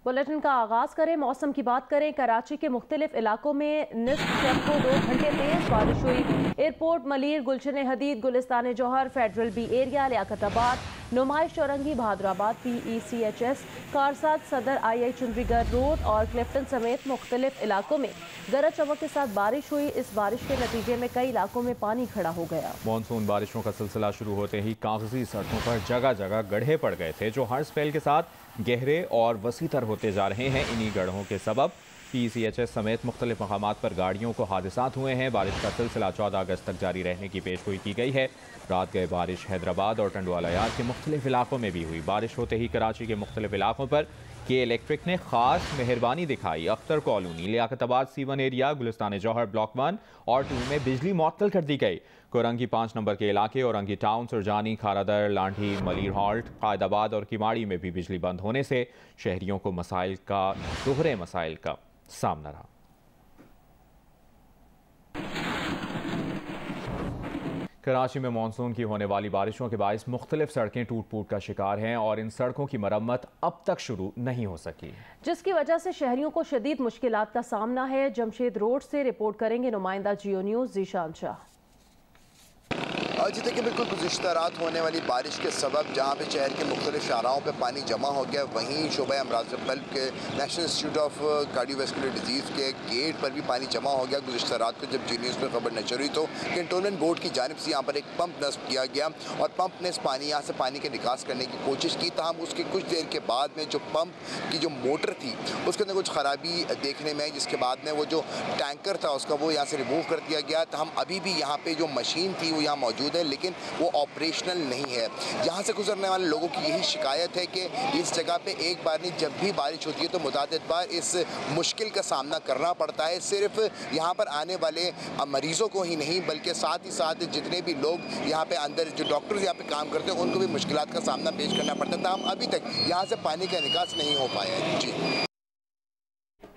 Bulletin का आगाज करें, मौसम की बात करें। कराची के मुख्तलिफ इलाकों में निस्फ शब को 2 घंटे तेज बारिश हुई। एयरपोर्ट, मलीर, गुलशन हदीद, गुलिस्तान जौहर, फेडरल बी एरिया, लियाकताबाद, नुमाइश चौरंगी, बहादुराबाद, PECHS, कारसाद, सदर, II चुंदरीगढ़ रोड और क्लिफ्टन समेत मुख्तलिफ इलाकों में गरज चमक के साथ बारिश हुई। इस बारिश के नतीजे में कई इलाकों में पानी खड़ा हो गया। मानसून बारिशों का सिलसिला शुरू होते ही कागजी सड़कों पर जगह जगह गड्ढे पड़ गए थे, जो हर स्पेल के साथ गहरे और वसीतर होते जा रहे हैं। इन्हीं गड्ढों के सबब PECHS समेत मुख्तलिफ मकामात पर गाड़ियों को हादसात हुए हैं। बारिश का सिलसिला 14 अगस्त तक जारी रहने की पेशगोई की गई है। रात गए बारिश हैदराबाद और टंडवालायात के मुख्तलिफ इलाकों में भी हुई। बारिश होते ही कराची के मुख्तलिफ इलाकों पर के इलेक्ट्रिक ने खास मेहरबानी दिखाई। Akhtar colony, Liaquatabad C1 area, Gulistan Jauhar block 1 और 2 में बिजली मुअत्तल कर दी गई। कोरंगी 5 नंबर के इलाके औरंगी टाउन, सुरजानी, खारादर, लांठी, मलीर हॉल्ट, कायदाबाद और किमाड़ी में भी बिजली बंद होने से शहरियों को दोहरे मसाइल का सामना रहा। कराची में मानसून की होने वाली बारिशों के बायस मुख्तलिफ सड़कें टूट फूट का शिकार हैं और इन सड़कों की मरम्मत अब तक शुरू नहीं हो सकी, जिसकी वजह से शहरियों को शदीद मुश्किलात का सामना है। जमशेद रोड से रिपोर्ट करेंगे नुमाइंदा जियो न्यूज़ जीशान शाह। जी देखिए, बिल्कुल गुज़िश्ता रात होने वाली बारिश के सबब जहाँ पे शहर के मुख्तलिफ शाहराहों पे पानी जमा हो गया, वहीं शोबा अमराज कल्ब के national institute of cardiovascular disease के गेट पर भी पानी जमा हो गया। गुज़िश्ता रात को जब जी न्यूज़ पर खबर नशर हुई तो कैंटोनमेंट बोर्ड की जानिब से यहाँ पर एक पंप नस्ब किया गया और पंप ने इस यहाँ से पानी के निकास करने की कोशिश की। तहम उसकी कुछ देर के बाद में जो पंप की जो मोटर थी उसके अंदर कुछ ख़राबी देखने में आई, जिसके बाद में वो जो टैंकर था उसका वो यहाँ से रिमूव कर दिया गया। तहम अभी भी यहाँ पर जो मशीन थी वो यहाँ मौजूद है, लेकिन वो ऑपरेशनल नहीं है। यहाँ से गुजरने वाले लोगों की यही शिकायत है कि इस जगह पे एक बार नहीं, जब भी बारिश होती है तो मुतादिद बार इस मुश्किल का सामना करना पड़ता है। सिर्फ यहाँ पर आने वाले मरीजों को ही नहीं, बल्कि साथ ही साथ जितने भी लोग यहाँ पे अंदर जो डॉक्टर्स यहाँ पे काम करते हैं उनको भी मुश्किलात का सामना पेश करना पड़ता है। हम अभी तक यहाँ से पानी का निकास नहीं हो पाया है। जी,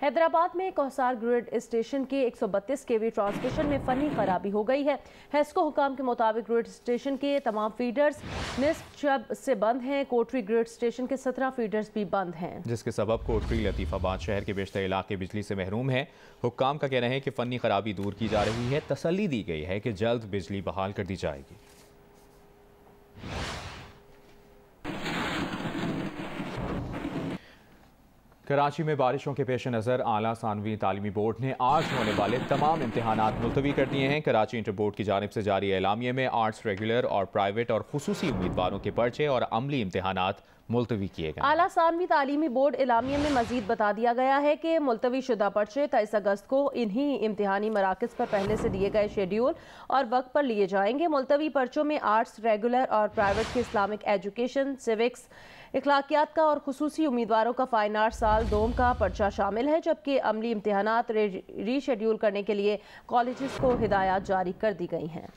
हैदराबाद में कोहसार ग्रिड स्टेशन के 132 kV ट्रांसमिशन में फनी खराबी हो गई है। हेस्को हुकाम के मुताबिक ग्रिड स्टेशन के तमाम फीडर्स निस्फ शब से बंद हैं। कोटरी ग्रिड स्टेशन के 17 फीडर्स भी बंद हैं, जिसके सबब कोटरी लतीफ़ाबाद शहर के बेशतर इलाके बिजली से महरूम हैं। हुक्काम का कहना है कि फनी खराबी दूर की जा रही है। तसल्ली दी गई है कि जल्द बिजली बहाल कर दी जाएगी। कराची में बारिशों के पेश नज़र आला सानवी तालीमी बोर्ड ने आज होने वाले तमाम इम्तहानात मुलतवी कर दिए हैं। कराची इंटर बोर्ड की जानिब से जारी एलामिये में आर्ट्स रेगुलर और प्राइवेट और खुसूसी उम्मीदवारों के पर्चे और अमली इम्तहानात मुलतवी किए गए। आला सानवी तालीमी बोर्ड एलामिये में मजीद बता दिया गया है कि मुलतवी शुदा पर्चे 23 अगस्त को इन्हीं इम्तिहानी मराकज़ पर पहले से दिए गए शेड्यूल और वक्त पर लिए जाएंगे। मुलतवी पर्चों में आर्ट्स रेगुलर और प्राइवेट के इस्लामिक एजुकेशन, सिविक्स, इखलाकियात का और खुसूसी उम्मीदवारों का फाइन आर्ट साल दोम का पर्चा शामिल है, जबकि अमली इम्तिहानात रीशेड्यूल करने के लिए कॉलेजेस को हिदायत जारी कर दी गई हैं।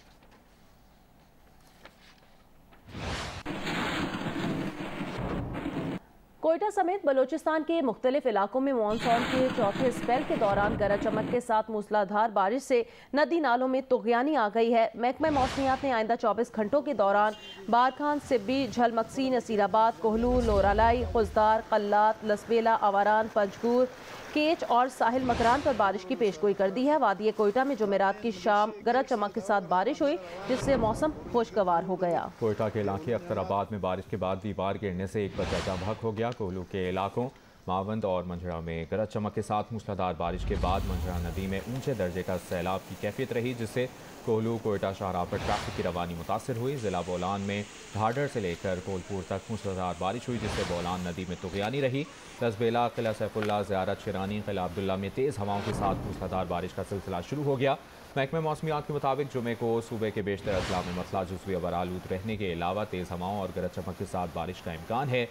कोयटा समेत बलोचिस्तान के मुख्तलिफ इलाकों में मानसून के चौथे स्पेल के दौरान गरज चमक के साथ मूसलाधार बारिश से नदी नालों में तुग़यानी आ गई है। महकमा मौसमियात ने आइंदा 24 घंटों के दौरान बारखान, सिब्बी, झलमक्सी, नसीराबाद, कोहलू, लोरालाई, खुजदार, कल्लात, लसबेला, आवारान, पंजगूर, केच और साहिल मकरान पर बारिश की पेशगोई कर दी है। वादी कोयटा में जुमेरात की शाम गरज चमक के साथ बारिश हुई, जिससे मौसम खुशगवार हो गया। कोयटा के इलाके अख्तराबाद में बारिश के बाद दीवार गिरने से एक बच्चा जमघट हो गया। कोहलू के इलाकों मावंद और मंझड़ा में गरज चमक के साथ मूसलाधार बारिश के बाद मंझड़ा नदी में ऊंचे दर्जे का सैलाब की कैफियत रही, जिससे कोहलू कोयटा शाहराह पर ट्रैफिक की रवानी मुतासर हुई। ज़िला बोलान में ढाडर से लेकर कोलपुर तक मूसलाधार बारिश हुई, जिससे बोलान नदी में तुग़यानी रही। लसबेला, किला सैफुल्ला, ज़ियारत, शिरानी, किला अब्दुल्ला में तेज़ हवाओं के साथ मूसलाधार बारिश का सिलसिला शुरू हो गया। महकमा मौसमियात के मुताबिक जुमे को सूबे के बेशतर अजला में मसला जुज़वी अबर आलूद रहने के अलावा तेज़ हवाओं और गरज चमक के साथ बारिश का इम्कान है।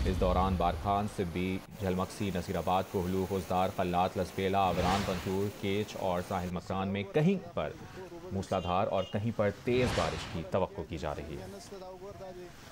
इस दौरान बारखान, सिब्बी, झलमक्सी, नसीराबाद, कोहलू, खुजदार, कल्लात, लसबेला, आवरान, पंजूर, केच और साहिल मकरान में कहीं पर मूसलाधार और कहीं पर तेज़ बारिश की तवक्को की जा रही है।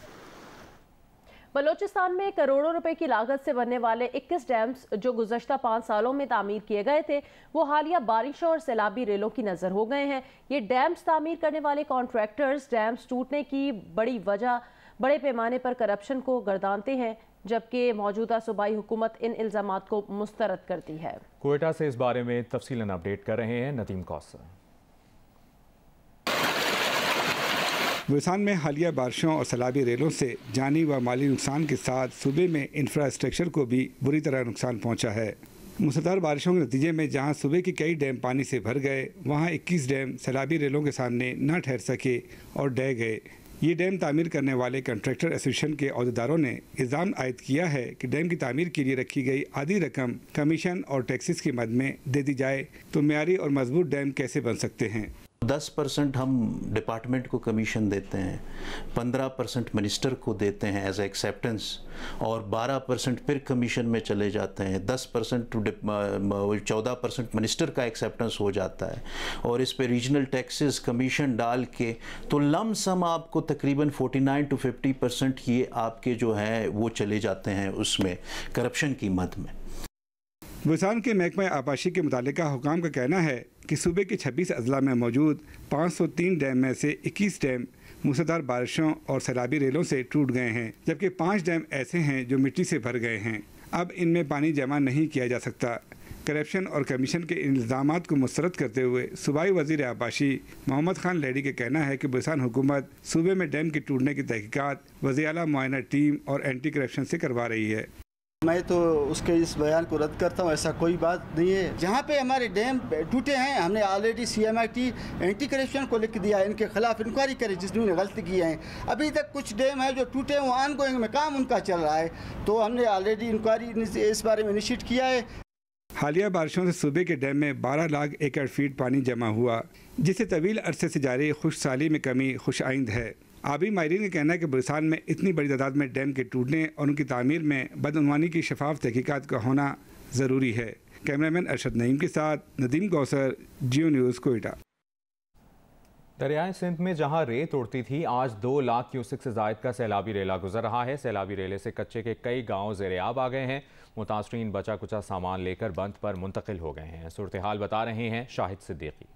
बलोचिस्तान में करोड़ों रुपए की लागत से बनने वाले 21 डैम्स जो गुज़श्ता 5 सालों में तामीर किए गए थे, वो हालिया बारिशों और सैलाबी रेलों की नज़र हो गए हैं। ये डैम्स तामीर करने वाले कॉन्ट्रैक्टर्स डैम्स टूटने की बड़ी वजह बड़े पैमाने पर करप्शन को गर्दानते हैं। जबकि मौजूदा सूबाई हुकूमत इन इल्ज़ामात को मुस्तरद करती है। कोयटा से इस बारे में तफसीलन अपडेट कर रहे हैं नदीम कौसर। गुलसान में हालिया बारिशों और सैलाबी रेलों से जानी व माली नुकसान के साथ सूबे में इंफ्रास्ट्रक्चर को भी बुरी तरह नुकसान पहुंचा है। मूसलाधार बारिशों के नतीजे में जहां सूबे के कई डैम पानी से भर गए, वहां 21 डैम सैलाबी रेलों के सामने न ठहर सके और ढह गए। ये डैम तामीर करने वाले कंट्रैक्टर एसोसिएशन के अहदेदारों ने इल्ज़ाम आयद किया है कि डैम की तामीर के लिए रखी गई आधी रकम कमीशन और टैक्सेस की मद में दे दी जाए तो मियारी और मजबूत डैम कैसे बन सकते हैं। 10% हम डिपार्टमेंट को कमीशन देते हैं, 15% मिनिस्टर को देते हैं एज एक्सेप्टेंस और 12% फिर कमीशन में चले जाते हैं। 10% 14% मिनिस्टर का एक्सेप्टेंस हो जाता है और इस पे रीजनल टैक्सेस कमीशन डाल के तो लम सम आपको तकरीबन 49 to 50% ये आपके जो हैं वो चले जाते हैं उसमें करप्शन की मद में। गुलसान के महकमा आबाशी के मुतालिका हुकाम का कहना है कि सूबे के 26 अजला में मौजूद 503 डैम में से 21 डैम मूसलाधार बारिशों और सैलाबी रेलों से टूट गए हैं, जबकि 5 डैम ऐसे हैं जो मिट्टी से भर गए हैं। अब इनमें पानी जमा नहीं किया जा सकता। करप्शन और कमीशन के इल्ज़ामात को मुस्तरद करते हुए सूबाई वज़ीर आबाशी मोहम्मद खान लैडी का कहना है कि गुलसान हुकूमत सूबे में डैम के टूटने की तहकीकात वज़ीर आला मुआयना टीम और एंटी करप्शन से करवा रही है। मैं तो उसके इस बयान को रद्द करता हूँ। ऐसा कोई बात नहीं है। जहाँ पे हमारे डैम टूटे हैं हमने ऑलरेडी CMIT एंटी करप्शन को लिख दिया है, इनके खिलाफ इंक्वायरी करें जिसने गलती की है। अभी तक कुछ डैम है जो टूटे हैं, वो ऑनगोइंग में काम उनका चल रहा है, तो हमने ऑलरेडी इंक्वायरी इस बारे में इनिशिएट किया है। हालिया बारिशों से सूबे के डैम में 12 लाख एकड़ फीट पानी जमा हुआ, जिससे तवील अरसे से जारी खुशहाली में कमी खुशाइंद है। आबी माहिरीन का कहना है कि गुलसान में इतनी बड़ी तादाद में डैम के टूटने और उनकी तामीर में बदअनवानी की शफाफ तहकीकात का होना ज़रूरी है। कैमरामैन अरशद नईम के साथ नदीम कौसर, जियो न्यूज़, कोयटा। दरियाए सिंध में जहां रेत उड़ती थी, आज 2 लाख क्यूसेक से जायद का सैलाबी रेला गुजर रहा है। सैलाबी रेले से कच्चे के कई गाँव ज़ेर-ए-आब आ गए हैं। मुतासरीन बचा कुचा सामान लेकर बंद पर मुंतकिल हो गए हैं। सूरत हाल बता रहे हैं शाहिद सिद्दीकी।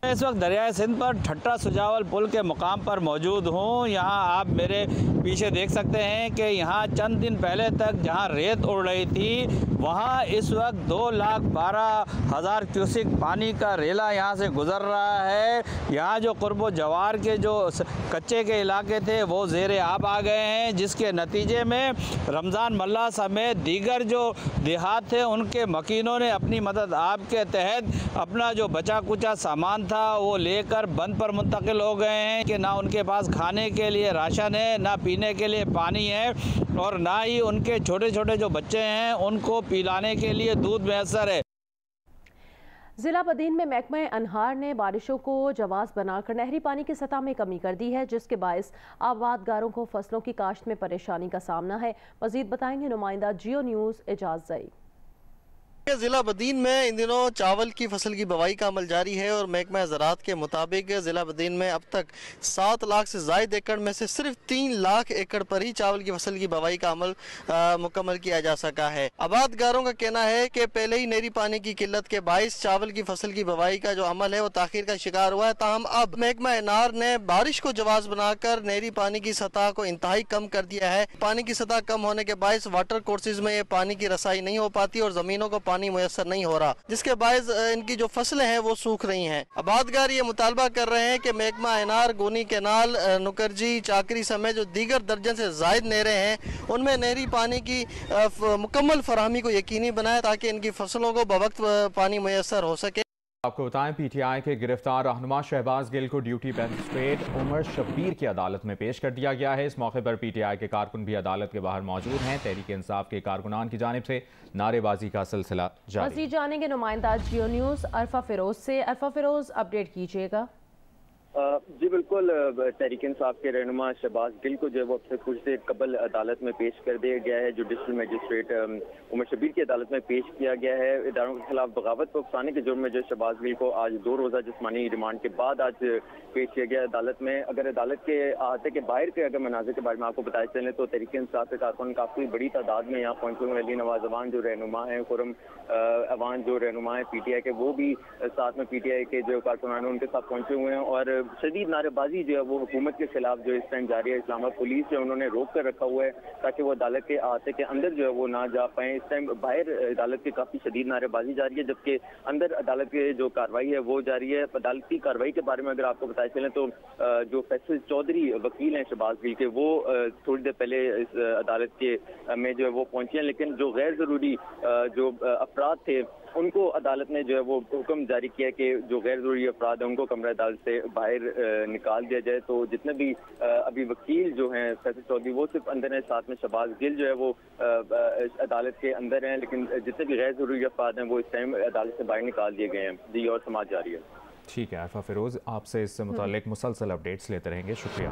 इस वक्त दरियाए सिंध पर ठट्टा सुजावल पुल के मुकाम पर मौजूद हूँ। यहाँ आप मेरे पीछे देख सकते हैं कि यहाँ चंद दिन पहले तक जहाँ रेत उड़ रही थी, वहाँ इस वक्त 2,12,000 क्यूसिक पानी का रेला यहाँ से गुजर रहा है। यहाँ जो कुर्बो जवार के जो कच्चे के इलाके थे वो ज़ेर-ए-आब आ गए हैं, जिसके नतीजे में रमज़ान मल्ला समेत दीगर जो देहात थे उनके मकीनों ने अपनी मदद आप के तहत अपना जो बचा कुचा सामान था वो लेकर बंद पर मुंतकिल हो गए हैं कि ना उनके पास खाने के लिए राशन है, ना पीने के लिए पानी है और ना ही उनके छोटे छोटे जो बच्चे हैं उनको पिलाने के लिए दूध मैसर है। जिला बदीन में महकमा अनहार ने बारिशों को जवाज़ बनाकर नहरी पानी की सतह में कमी कर दी है, जिसके बायस आबादगारों को फसलों की काश्त में परेशानी का सामना है। मजीद बताएंगे नुमाइंदा जियो न्यूज़ एजाज जई। जिला बदीन में इन दिनों चावल की फसल की बवाई का अमल जारी है और महकमा ज़राअत के मुताबिक जिला बदीन में अब तक 7 लाख से ज़ायद एकड़ में से सिर्फ 3 लाख एकड़ पर ही चावल की फसल की बवाई का अमल मुकम्मल किया जा सका है। आबादगारों का कहना है कि पहले ही नहरी पानी की किल्लत के बायस चावल की फसल की बवाई का जो अमल है वो ताखीर का शिकार हुआ है। ताहम अब महकमा अनहार ने बारिश को जवाज़ बनाकर नहरी पानी की सतह को इंतहाई कम कर दिया है। पानी की सतह कम होने के बायस वाटर कोर्सेज में पानी की रसाई नहीं हो पाती और ज़मीनों को पानी मुयसर नहीं हो रहा, जिसके बायस इनकी जो फसलें हैं वो सूख रही हैं। आबादगार ये मुतालबा कर रहे हैं कि महकमा अनार, गोनी कैनाल, नुकरजी, चाकरी समेत जो दीगर दर्जन से जायद नहरें हैं उनमें नहरी पानी की मुकम्मल फराहमी को यकीनी बनाए ताकि इनकी फसलों को बवक्त पानी मुयसर हो सके। आपको बताएं, PTI के गिरफ्तार रहनुमा शहबाज गिल को ड्यूटी मैजिस्ट्रेट उमर शब्बीर की अदालत में पेश कर दिया गया है। इस मौके पर PTI के कारकुन भी अदालत के बाहर मौजूद हैं। तहरीक इंसाफ के कारकुनान की जानिब से नारेबाजी का सिलसिला जारी। मज़ीद जानेंगे नुमाइंदा जियो न्यूज़ अरफा फिरोज से। अरफा फिरोज, अपडेट कीजिएगा। जी बिल्कुल, तहरीक इंसाफ के रहनुमा शहबाज गिल को जो है वो अब से कुछ देर कबल अदालत में पेश कर दिया गया है। जुडिशल मजिस्ट्रेट उमर शब्बीर की अदालत में पेश किया गया है। इदारों के खिलाफ बगावत को उकसाने के जुर्म में जो शहबाज गिल को आज 2 रोज़ा जिस्मानी रिमांड के बाद आज पेश किया गया अदालत में। अगर अदालत के अहाते के बाहर के अगर मनाजिर के बारे में आपको बताया चले तो तहरीक इंसाफ के कारकुन काफ़ी बड़ी तादाद में यहाँ पहुंचे हुए हैं। अली नवाज अवान जो रहनुमा है, खुरम अवान जो रहनुमा है PTI के, वो भी साथ में PTI के जो कारकुनान उनके साथ पहुंचे हुए हैं और शदीद नारेबाजी जो है वो हुकूमत के खिलाफ जो इस टाइम जारी है। इस्लामाबाद पुलिस जो उन्होंने रोक कर रखा हुआ है ताकि वो अदालत के अहाते के अंदर जो है वो ना जा पाए। इस टाइम बाहर अदालत की काफ़ी शदीद नारेबाजी जारी है, जबकि अंदर अदालत की जो कार्रवाई है वो जारी है। अदालती कार्रवाई के बारे में अगर आपको बताया चलें तो जो फैसल चौधरी वकील हैं शहबाज गिल के, वो थोड़ी देर पहले इस अदालत के में जो है वो पहुंचे हैं, लेकिन जो गैर ज़रूरी जो अफराद थे उनको अदालत ने जो है वो हुक्म जारी किया कि जो गैर ज़रूरी अफराद हैं उनको कमरा अदालत से बाहर निकाल दिया जाए। तो जितने भी अभी वकील जो हैं फैसल चौधरी वो सिर्फ अंदर हैं, साथ में शहबाज गिल जो है वो अदालत के अंदर हैं, लेकिन जितने भी गैर ज़रूरी अफराद हैं वो इस टाइम अदालत से बाहर निकाल दिए गए हैं। जी, और समाज जारी है। ठीक है आरिफा फिरोज, आपसे इससे मुताल्लिक मुसलसल अपडेट्स लेते रहेंगे, शुक्रिया।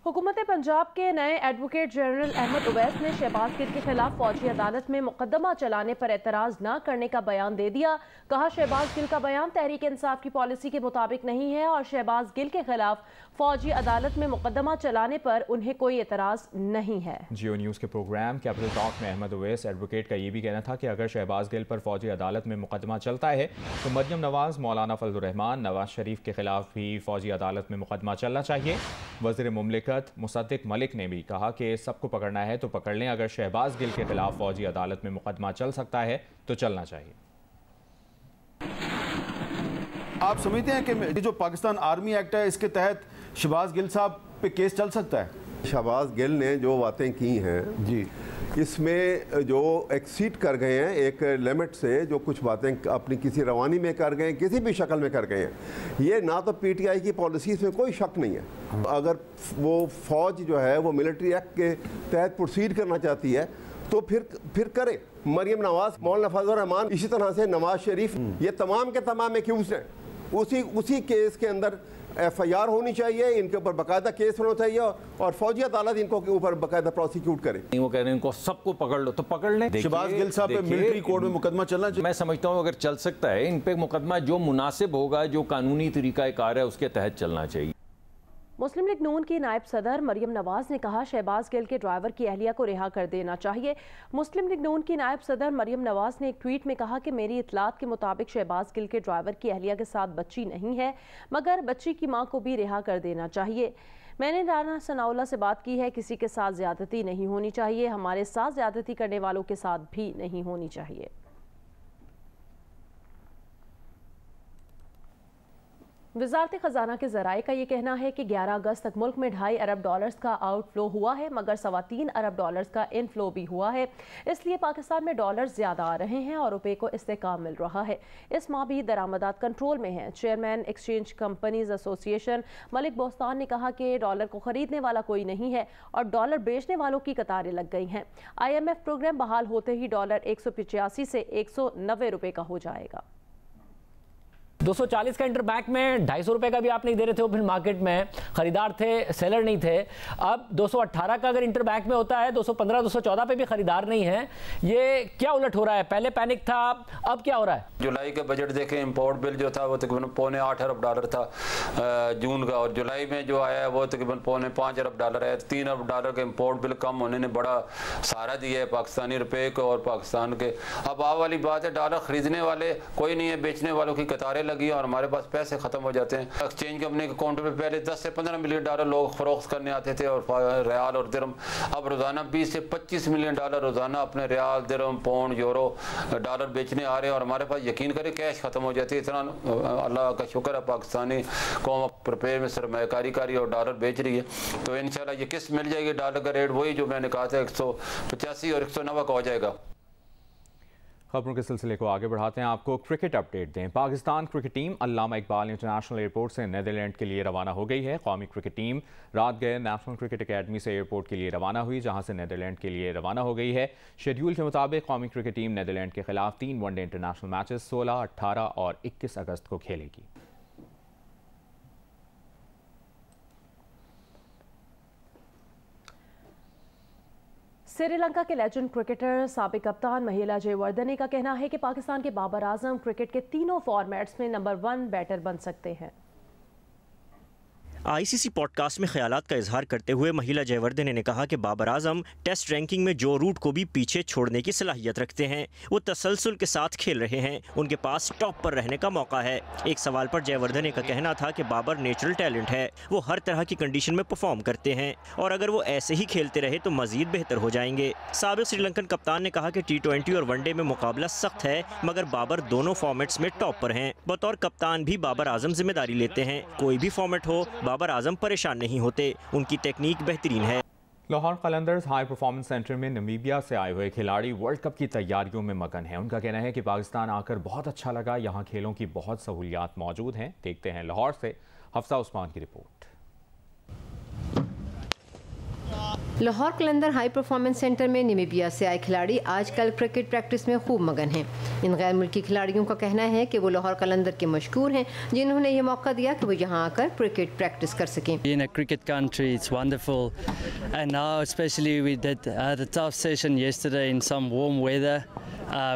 हुकूमत पंजाब के नए एडवोकेट जनरल अहमद उवैस ने शहबाज गिल के खिलाफ फौजी अदालत में मुकदमा चलाने पर एतराज़ न करने का बयान दे दिया। कहा शहबाज गिल का बयान तहरीक इंसाफ की पॉलिसी के मुताबिक नहीं है और शहबाज गिल के खिलाफ फौजी अदालत में मुकदमा चलाने पर उन्हें कोई एतराज़ नहीं है। जियो न्यूज़ के प्रोग्राम कैपिटल टॉक में अहमद उवैस एडवोकेट का ये भी कहना था कि अगर शहबाज गिल पर फौजी अदालत में मुकदमा चलता है तो मरियम नवाज, मौलाना फजल रहमान, नवाज शरीफ के खिलाफ भी फौजी अदालत में मुकदमा चलना चाहिए। वज़ीर मुमलिकत मुसद्दिक मलिक ने भी कहा कि सबको पकड़ना है तो पकड़ लें, अगर शहबाज गिल के खिलाफ फौजी अदालत में मुकदमा चल सकता है तो चलना चाहिए। आप समझते हैं कि जो पाकिस्तान आर्मी एक्ट है इसके तहत शहबाज गिल साहब पे केस चल सकता है? शहबाज गिल ने जो बातें की हैं जी, इसमें जो एक्सीड कर गए हैं एक लिमिट से, जो कुछ बातें अपनी किसी रवानी में कर गए हैं, किसी भी शक्ल में कर गए हैं, ये ना तो पीटीआई की पॉलिसीज़ में कोई शक नहीं है। अगर वो फ़ौज जो है वो मिलिट्री एक्ट के तहत प्रोसीड करना चाहती है तो फिर करे। मरियम नवाज, मौलाना फजल रहमान, इसी तरह से नवाज शरीफ, ये तमाम के तमाम एक्यूज हैं। उसी केस के अंदर FIR होनी चाहिए, इनके ऊपर बाकायदा केस होना चाहिए और फौजी अदालत इनको के ऊपर बाकायदा प्रोसिक्यूट करे। वो कह रहे हैं इनको सबको पकड़ लो तो पकड़ लें। शहबाज गिल साहब पे मिलिट्री कोर्ट में मुकदमा चलना चाहिए। मैं समझता हूँ अगर चल सकता है इन पे मुकदमा जो मुनासिब होगा, जो कानूनी तरीका कार है उसके तहत चलना चाहिए। मुस्लिम लीग नून की नायब सदर मरियम नवाज ने कहा शहबाज गिल के ड्राइवर की अहलिया को रिहा कर देना चाहिए। मुस्लिम लीग नून की नायब सदर मरियम नवाज ने एक ट्वीट में कहा कि मेरी इतलात के मुताबिक शहबाज गिल के ड्राइवर की अहलिया के साथ बच्ची नहीं है, मगर बच्ची की मां को भी रिहा कर देना चाहिए। मैंने राना सनाउल्लाह से बात की है, किसी के साथ ज्यादती नहीं होनी चाहिए, हमारे साथ ज्यादती करने वालों के साथ भी नहीं होनी चाहिए। वज़ारत ख़जाना के ज़राए का ये कहना है कि 11 अगस्त तक मुल्क में $2.5 अरब का आउटफ्लो हुआ है, मगर $3.25 अरब का इनफ्लो भी हुआ है। इसलिए पाकिस्तान में डॉलर ज़्यादा आ रहे हैं और रुपये को इस्तेकाम मिल रहा है। इस माह भी दरामदात कंट्रोल में हैं। Chairman exchange companies association Malik Bostan ने कहा कि डॉलर को ख़रीदने वाला कोई नहीं है और डॉलर बेचने वालों की कतारें लग गई हैं। IMF प्रोग्राम बहाल होते ही डॉलर 185 से 190 रुपये का हो जाएगा। 240 का इंटरबैंक में 250 रुपए का भी आप नहीं दे रहे थे, ओपन मार्केट में खरीदार थे, सेलर नहीं थे। अब 218 का अगर इंटरबैंक में होता है, 215 214 पे भी खरीदार नहीं है। ये क्या उलट हो रहा है? पहले पैनिक था, अब क्या हो रहा है? जुलाई का बजट देखें, इंपोर्ट बिल जो था वो तकरीबन $8.25 अरब था जून का, और जुलाई में जो आया है वो तकरीबन $5.25 अरब है। $3 अरब का इंपोर्ट बिल कम होने ने बड़ा सहारा दिया है पाकिस्तानी रुपये को और पाकिस्तान के। अब आ वाली बात है, डॉलर खरीदने वाले कोई नहीं है, बेचने वालों की कतारें लगी और हमारे पास पैसे खत्म हो जाते हैं। एक्सचेंज कंपनी के अकाउंट पे पहले 10 से 15 मिलियन डॉलर लोग फरोख्त करने आते थे और रियाल और दिरहम, अब रोजाना 20 से 25 मिलियन डॉलर रोजाना अपने रियाल, दिरहम, पाउंड, यूरो, डॉलर बेचने आ रहे हैं और हमारे पास यकीन करें कैश खत्म हो जाती है। इतना अल्लाह का शुक्र है पाकिस्तानी कौम रुपये में सरमायाकारी कारी और डॉलर बेच रही है, तो इंशाल्लाह ये किस्त मिल जाएगी। डॉलर का रेट वही जो मैंने कहा था 185 और 190 का हो जाएगा। खबरों के सिलसिले को आगे बढ़ाते हैं, आपको क्रिकेट अपडेट दें। पाकिस्तान क्रिकेट टीम अल्लामा इकबाल इंटरनेशनल एयरपोर्ट से नीदरलैंड के लिए रवाना हो गई है। कौमी क्रिकेट टीम रात गए नेशनल क्रिकेट अकेडमी से एयरपोर्ट के लिए रवाना हुई, जहां से नीदरलैंड के लिए रवाना हो गई है। शेड्यूल के मुताबिक कौमी क्रिकेट टीम नीदरलैंड के खिलाफ 3 वनडे इंटरनेशनल मैचेस 16, 18 और 21 अगस्त को खेलेगी। श्रीलंका के लेजेंड क्रिकेटर साबिक कप्तान महिला जयवर्धने का कहना है कि पाकिस्तान के बाबर आजम क्रिकेट के तीनों फॉर्मेट्स में नंबर 1 बैटर बन सकते हैं। आईसीसी पॉडकास्ट में ख्यालात का इजहार करते हुए महिला जयवर्धने ने कहा कि बाबर आजम टेस्ट रैंकिंग में जो रूट को भी पीछे छोड़ने की सलाहियत रखते हैं। वो तसलसल के साथ खेल रहे हैं, उनके पास टॉप पर रहने का मौका है। एक सवाल पर जयवर्धने का कहना था कि बाबर नेचुरल टैलेंट है, वो हर तरह की कंडीशन में परफॉर्म करते हैं और अगर वो ऐसे ही खेलते रहे तो मजीद बेहतर हो जाएंगे। साबिक श्रीलंकन कप्तान ने कहा कि T20 और वनडे में मुकाबला सख्त है, मगर बाबर दोनों फॉर्मेट्स में टॉप पर हैं। बतौर कप्तान भी बाबर आजम जिम्मेदारी लेते हैं। कोई भी फॉर्मेट हो, बाबर आजम परेशान नहीं होते, उनकी टेक्निक बेहतरीन है। Lahore Qalandars high performance centre में नमीबिया से आए हुए खिलाड़ी वर्ल्ड कप की तैयारियों में मगन हैं। उनका कहना है कि पाकिस्तान आकर बहुत अच्छा लगा, यहाँ खेलों की बहुत सहूलियात मौजूद हैं। देखते हैं लाहौर से हफ्सा उस्मान की रिपोर्ट। लाहौर कलंदर हाई परफॉर्मेंस सेंटर में नमीबिया से आए खिलाड़ी आजकल क्रिकेट प्रैक्टिस में खूब मगन हैं। इन गैर मुल्की खिलाड़ियों का कहना है कि वो लाहौर कलंदर के मशहूर हैं, जिन्होंने ये मौका दिया कि वो यहाँ आकर क्रिकेट प्रैक्टिस कर सकें। In a cricket country, it's wonderful, and now especially we had a tough session yesterday in some warm weather.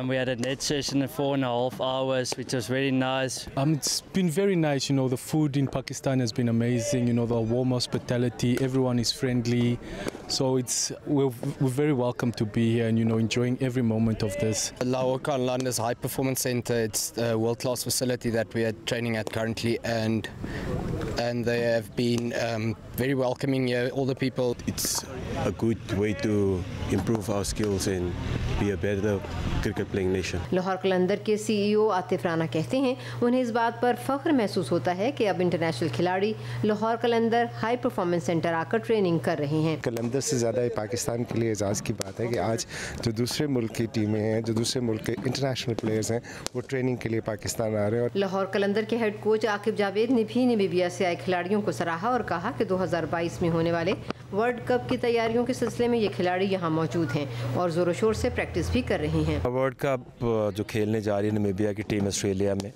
We had a net session of 4.5 hours, which was very nice. It's been very nice. You know, the food in Pakistan has been amazing. You know, the warm hospitality. Everyone is friendly. So we're very welcome to be here and, you know, enjoying every moment of this. Lahore Kalandars High Performance Centre, it's a world-class facility that we are training at currently, and they have been very welcoming here, all the people. It's a good way to improve our skills and be a better cricket playing nation. Lahore कलंदर के CEO Atif Rana कहते हैं उन्हें इस बात पर फख्र महसूस होता है कि अब इंटरनेशनल खिलाड़ी लाहौर कलंदर हाई परफॉर्मेंस सेंटर आकर ट्रेनिंग कर रहे हैं। कलंदर से ज़्यादा पाकिस्तान के लिए एजाज़ की बात है कि आज जो दूसरे मुल्क की टीमें हैं, जो दूसरे मुल्क के इंटरनेशनल प्लेयर्स हैं, वो ट्रेनिंग के लिए पाकिस्तान आ रहे हैं। और लाहौर कलंदर के हेड कोच आकिब जावेद ने भी नमीबिया से आए खिलाड़ियों को सराहा और कहा कि 2022 में होने वाले वर्ल्ड कप की तैयारियों के सिलसिले में ये खिलाड़ी यहाँ मौजूद हैं और जोरों शोर से प्रैक्टिस भी कर रहे हैं। वर्ल्ड कप जो खेलने जा रही है नमीबिया की टीम ऑस्ट्रेलिया में,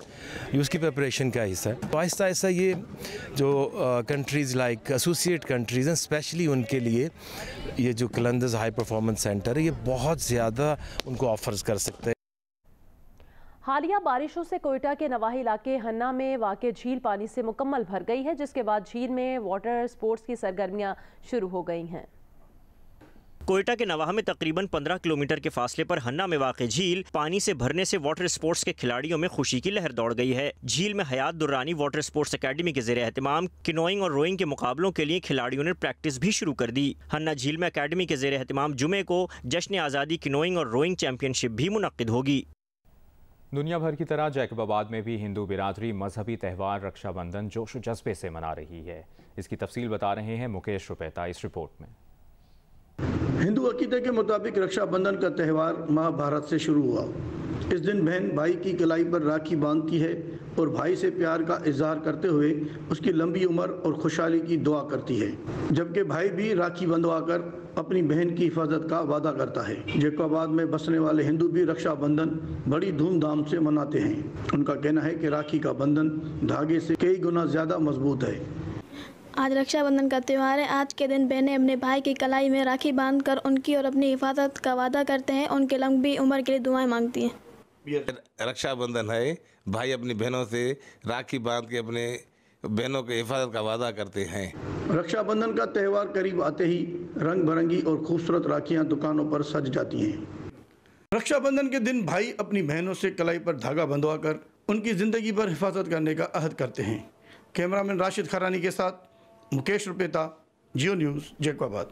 ये उसकी प्रिपरेशन का हिस्सा है। तो आहिस्ता आहिस्ता ये जो कंट्रीज़ लाइक एसोसिएट कंट्रीज़ हैं, स्पेशली उनके लिए ये जो कलंदर्स हाई परफॉर्मेंस सेंटर है, ये बहुत ज़्यादा उनको ऑफर्स कर सकते हैं। हालिया बारिशों से कोयटा के नवाही इलाके हन्ना में वाक़े झील पानी से मुकम्मल भर गई है, जिसके बाद झील में वाटर स्पोर्ट्स की सरगर्मियां शुरू हो गई हैं। कोयटा के नवाह में तकरीबन 15 किलोमीटर के फासले पर हन्ना में वाक़े झील पानी से भरने से वाटर स्पोर्ट्स के खिलाड़ियों में खुशी की लहर दौड़ गई है। झील में हयात दुर्रानी वाटर स्पोर्ट्स एकेडमी के ज़ेरे एहतमाम किनोइंग और रोइंग के मुकाबलों के लिए खिलाड़ियों ने प्रैक्टिस भी शुरू कर दी। हन्ना झील में एकेडमी के ज़ेरे एहतमाम जुमे को जश्न आज़ादी किनोइंग और रोइंग चैंपियनशिप भी मुनक्किद होगी। दुनिया भर की तरह जैकबाबाद में भी हिंदू बिरादरी मजहबी त्यौहार रक्षाबंधन जोश जज्बे से मना रही है। इसकी तफसील बता रहे हैं मुकेश रुपैता इस रिपोर्ट में। हिंदू अकीदे के मुताबिक रक्षाबंधन का त्यौहार महाभारत से शुरू हुआ। इस दिन बहन भाई की कलाई पर राखी बांधती है और भाई से प्यार का इजहार करते हुए उसकी लंबी उम्र और खुशहाली की दुआ करती है, जबकि भाई भी राखी बंधवाकर अपनी बहन की हिफाजत का वादा करता है। जैकबाबाद में बसने वाले हिंदू भी रक्षाबंधन बड़ी धूमधाम से मनाते हैं। उनका कहना है कि राखी का बंधन धागे से कई गुना ज़्यादा मजबूत है। आज रक्षाबंधन का त्यौहार है। आज के दिन बहनें अपने भाई की कलाई में राखी बांधकर उनकी और अपनी हिफाजत का वादा करते हैं, उनके लंबी उम्र के लिए दुआएं मांगती हैं। रक्षाबंधन है, भाई अपनी बहनों से राखी बांध के अपने बहनों की हिफाजत का वादा करते हैं। रक्षाबंधन का त्यौहार करीब आते ही रंग बिरंगी और खूबसूरत राखियां दुकानों पर सज जाती हैं। रक्षाबंधन के दिन भाई अपनी बहनों से कलाई पर धागा बंधवाकर उनकी ज़िंदगी पर हिफाजत करने का अहद करते हैं। कैमरामैन राशिद खरानी के साथ मुकेश रुपेता, जियो न्यूज़, जैकबाबाद।